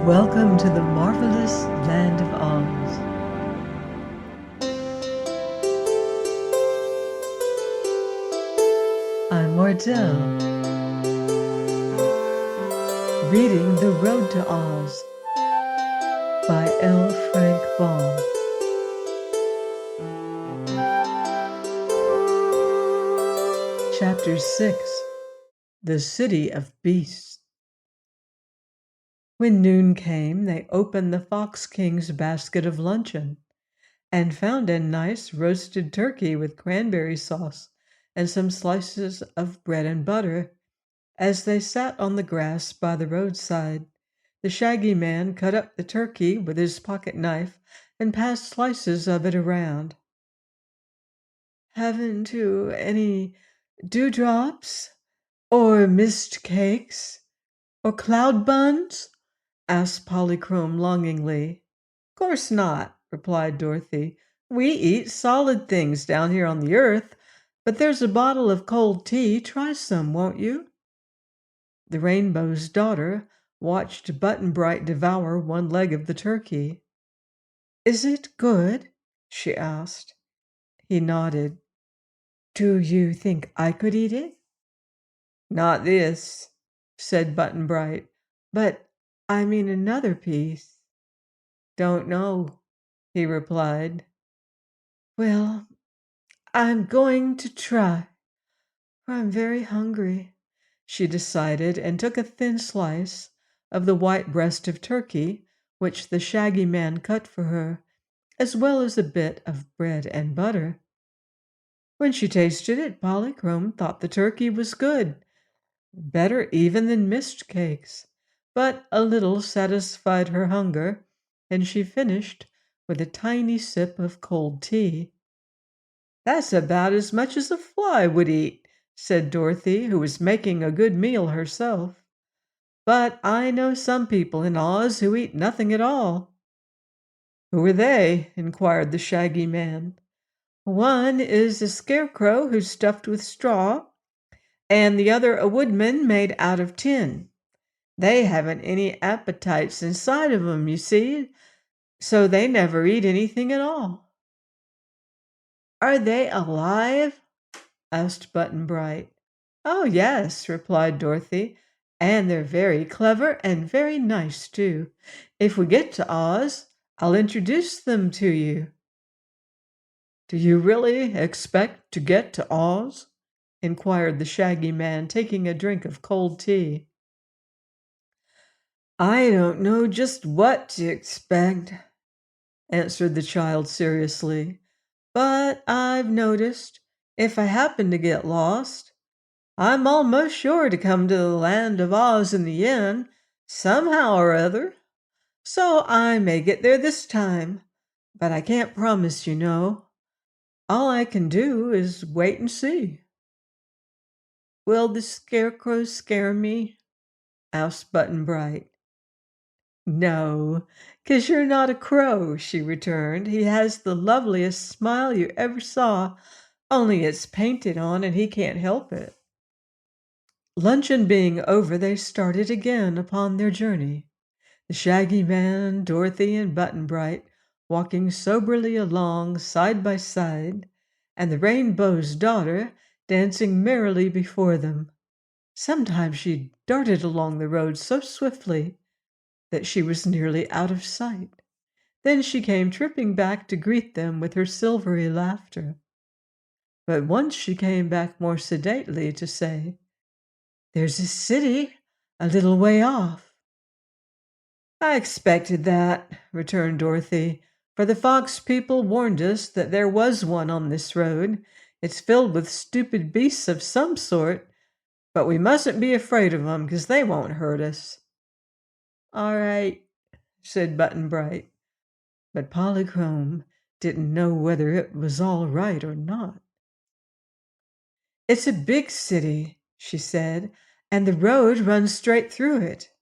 Welcome to the marvelous land of Oz. I'm Martell, reading The Road to Oz by L. Frank Baum. Chapter 6, The City of Beasts. When noon came, they opened the Fox King's basket of luncheon and found a nice roasted turkey with cranberry sauce and some slices of bread and butter. As they sat on the grass by the roadside, the Shaggy Man cut up the turkey with his pocket knife and passed slices of it around. "Haven't you any dewdrops, or mist cakes, or cloud buns?" asked Polychrome longingly. "Course not," replied Dorothy. "We eat solid things down here on the earth, but there's a bottle of cold tea. Try some, won't you?" The Rainbow's Daughter watched Button-Bright devour one leg of the turkey. "Is it good?" she asked. He nodded. "Do you think I could eat it?" "Not this," said Button-Bright. "But I mean another piece." "Don't know," he replied. "Well, I'm going to try, for I'm very hungry," she decided, and took a thin slice of the white breast of turkey, which the Shaggy Man cut for her, as well as a bit of bread and butter. When she tasted it, Polychrome thought the turkey was good, better even than mist cakes, but a little satisfied her hunger, and she finished with a tiny sip of cold tea. "That's about as much as a fly would eat," said Dorothy, who was making a good meal herself. "But I know some people in Oz who eat nothing at all." "Who are they?" inquired the Shaggy Man. "One is a scarecrow who's stuffed with straw, and the other a woodman made out of tin. They haven't any appetites inside of 'em, you see, so they never eat anything at all." "Are they alive?" asked Button-Bright. "Oh, yes," replied Dorothy, "and they're very clever and very nice, too. If we get to Oz, I'll introduce them to you." "Do you really expect to get to Oz?" inquired the Shaggy Man, taking a drink of cold tea. "I don't know just what to expect," answered the child seriously. "But I've noticed, if I happen to get lost, I'm almost sure to come to the land of Oz in the end, somehow or other. So I may get there this time, but I can't promise, you know. All I can do is wait and see." "Will the scarecrow scare me?" asked Button-Bright. "No, 'cause you're not a crow," she returned. "He has the loveliest smile you ever saw, only it's painted on and he can't help it." Luncheon being over, they started again upon their journey. The Shaggy Man, Dorothy, and Button-Bright walking soberly along side by side, and the Rainbow's Daughter dancing merrily before them. Sometimes she darted along the road so swiftly that she was nearly out of sight. Then she came tripping back to greet them with her silvery laughter. But once she came back more sedately to say, "There's a city a little way off." "I expected that," returned Dorothy, "for the Fox people warned us that there was one on this road. It's filled with stupid beasts of some sort, but we mustn't be afraid of 'em, 'cause they won't hurt us." "All right," said Button-Bright, but Polychrome didn't know whether it was all right or not. "It's a big city," she said, "and the road runs straight through it."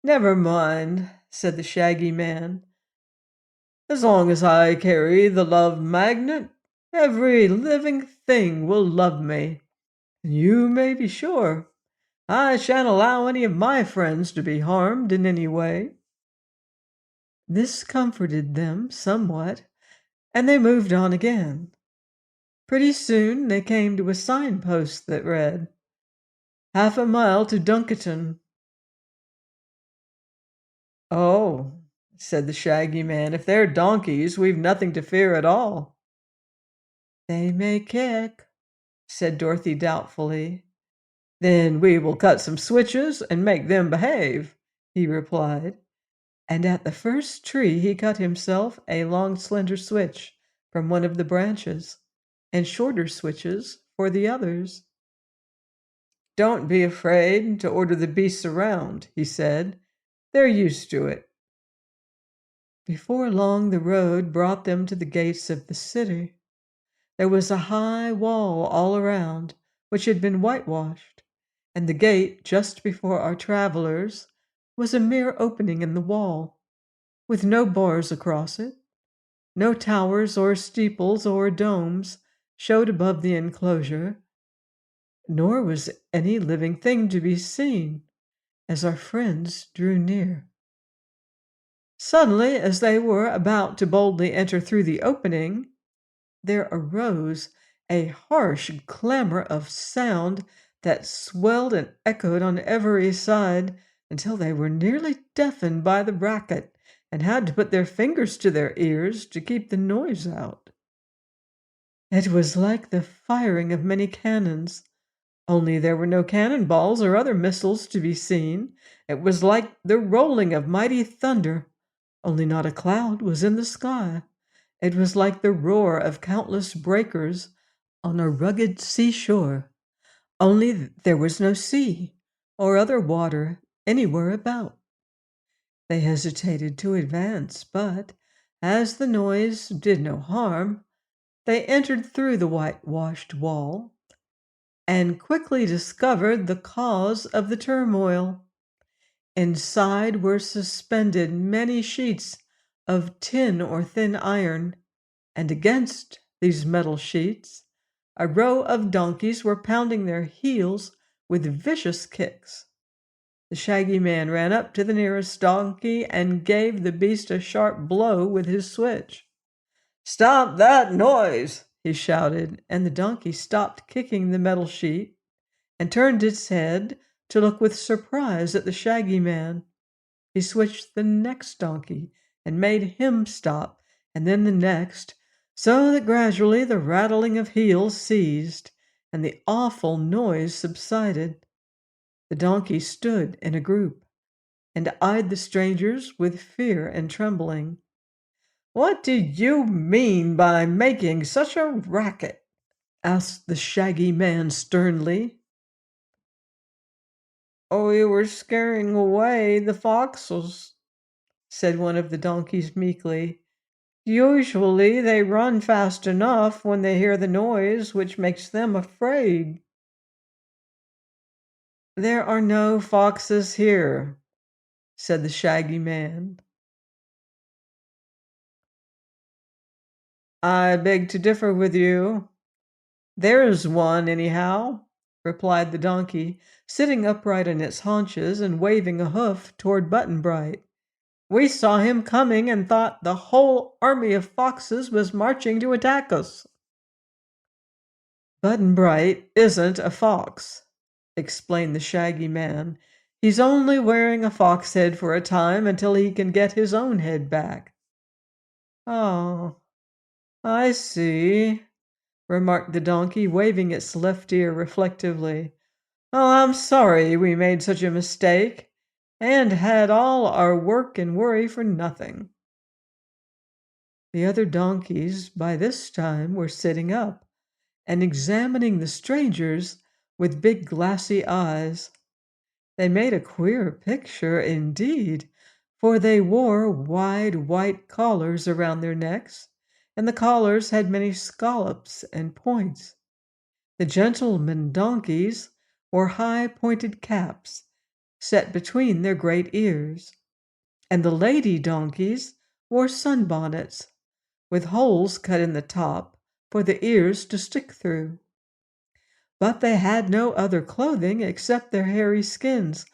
"Never mind," said the Shaggy Man. "As long as I carry the love magnet, every living thing will love me. And you may be sure I shan't allow any of my friends to be harmed in any way." This comforted them somewhat, and they moved on again. Pretty soon they came to a signpost that read, "Half a mile to Dunkerton." "Oh," said the Shaggy Man, "if they're donkeys, we've nothing to fear at all." "They may kick," said Dorothy doubtfully. "Then we will cut some switches and make them behave," he replied. And at the first tree he cut himself a long slender switch from one of the branches, and shorter switches for the others. "Don't be afraid to order the beasts around," he said. "They're used to it." Before long the road brought them to the gates of the city. There was a high wall all around, which had been whitewashed, and the gate just before our travelers was a mere opening in the wall, with no bars across it. No towers or steeples or domes showed above the enclosure, nor was any living thing to be seen as our friends drew near. Suddenly, as they were about to boldly enter through the opening, there arose a harsh clamor of sound that swelled and echoed on every side until they were nearly deafened by the racket and had to put their fingers to their ears to keep the noise out. It was like the firing of many cannons, only there were no cannon balls or other missiles to be seen. It was like the rolling of mighty thunder, only not a cloud was in the sky. It was like the roar of countless breakers on a rugged seashore, only there was no sea or other water anywhere about. They hesitated to advance, but as the noise did no harm, they entered through the whitewashed wall and quickly discovered the cause of the turmoil. Inside were suspended many sheets of tin or thin iron, and against these metal sheets a row of donkeys were pounding their heels with vicious kicks. The Shaggy Man ran up to the nearest donkey and gave the beast a sharp blow with his switch. "Stop that noise!" he shouted, and the donkey stopped kicking the metal sheet and turned its head to look with surprise at the Shaggy Man. He switched the next donkey and made him stop, and then the next, so that gradually the rattling of heels ceased and the awful noise subsided. The donkeys stood in a group and eyed the strangers with fear and trembling. "What do you mean by making such a racket?" asked the Shaggy Man sternly. "Oh, we were scaring away the foxes," said one of the donkeys meekly. "Usually they run fast enough when they hear the noise which makes them afraid." "There are no foxes here," said the Shaggy Man. "I beg to differ with you. There's one, anyhow," replied the donkey, sitting upright on its haunches and waving a hoof toward Button Bright. "We saw him coming and thought the whole army of foxes was marching to attack us." "Button Bright isn't a fox," explained the Shaggy Man. "He's only wearing a fox head for a time until he can get his own head back." "Oh, I see," remarked the donkey, waving its left ear reflectively. "Oh, I'm sorry we made such a mistake and had all our work and worry for nothing." The other donkeys by this time were sitting up and examining the strangers with big glassy eyes. They made a queer picture indeed, for they wore wide white collars around their necks, and the collars had many scallops and points. The gentlemen donkeys wore high pointed caps set between their great ears, and the lady donkeys wore sunbonnets with holes cut in the top for the ears to stick through. But they had no other clothing except their hairy skins,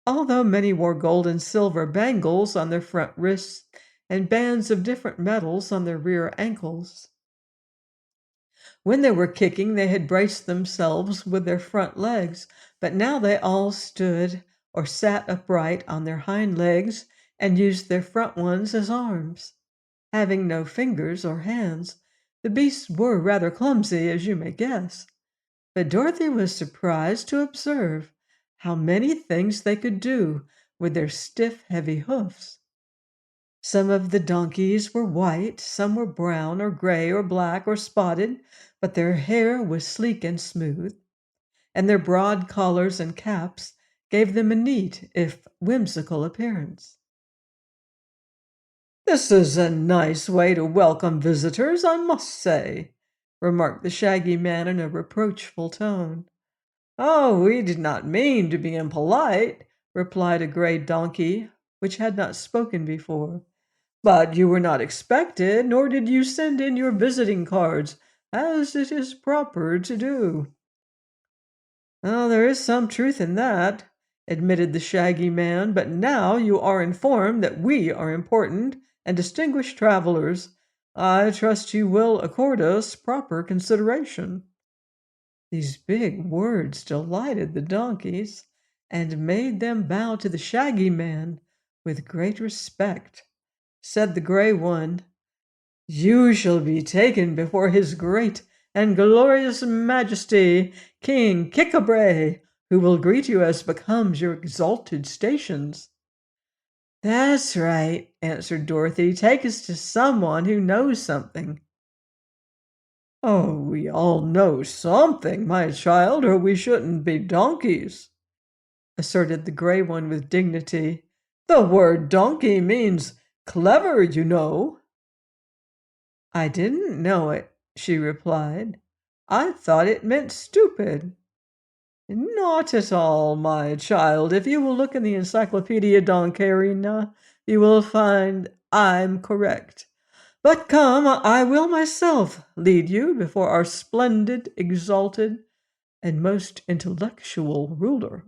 although many wore gold and silver bangles on their front wrists and bands of different metals on their rear ankles. When they were kicking, they had braced themselves with their front legs, but now they all stood or sat upright on their hind legs and used their front ones as arms. Having no fingers or hands, the beasts were rather clumsy, as you may guess. But Dorothy was surprised to observe how many things they could do with their stiff, heavy hoofs. Some of the donkeys were white, some were brown or gray or black or spotted, but their hair was sleek and smooth, and their broad collars and caps gave them a neat, if whimsical, appearance. "This is a nice way to welcome visitors, I must say," remarked the Shaggy Man in a reproachful tone. "Oh, we did not mean to be impolite," replied a gray donkey, which had not spoken before. "But you were not expected, nor did you send in your visiting cards, as it is proper to do." "Oh, there is some truth in that," admitted the Shaggy Man, "but now you are informed that we are important and distinguished travelers, I trust you will accord us proper consideration." These big words delighted the donkeys and made them bow to the Shaggy Man with great respect. Said the gray one, "You shall be taken before his great and glorious majesty, King Kickabre, who will greet you as becomes your exalted stations." "That's right," answered Dorothy. "Take us to someone who knows something." "Oh, we all know something, my child, or we shouldn't be donkeys," asserted the gray one with dignity. "The word donkey means clever, you know." "I didn't know it," she replied. "I thought it meant stupid." "Not at all, my child. If you will look in the Encyclopedia Donkerina, you will find I'm correct. But come, I will myself lead you before our splendid, exalted, and most intellectual ruler."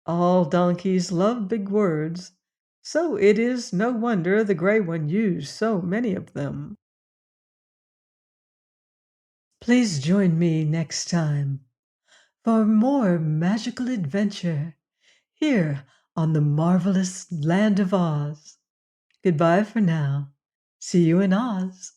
All donkeys love big words, so it is no wonder the gray one used so many of them. Please join me next time for more magical adventure here on the marvelous land of Oz. Goodbye for now. See you in Oz.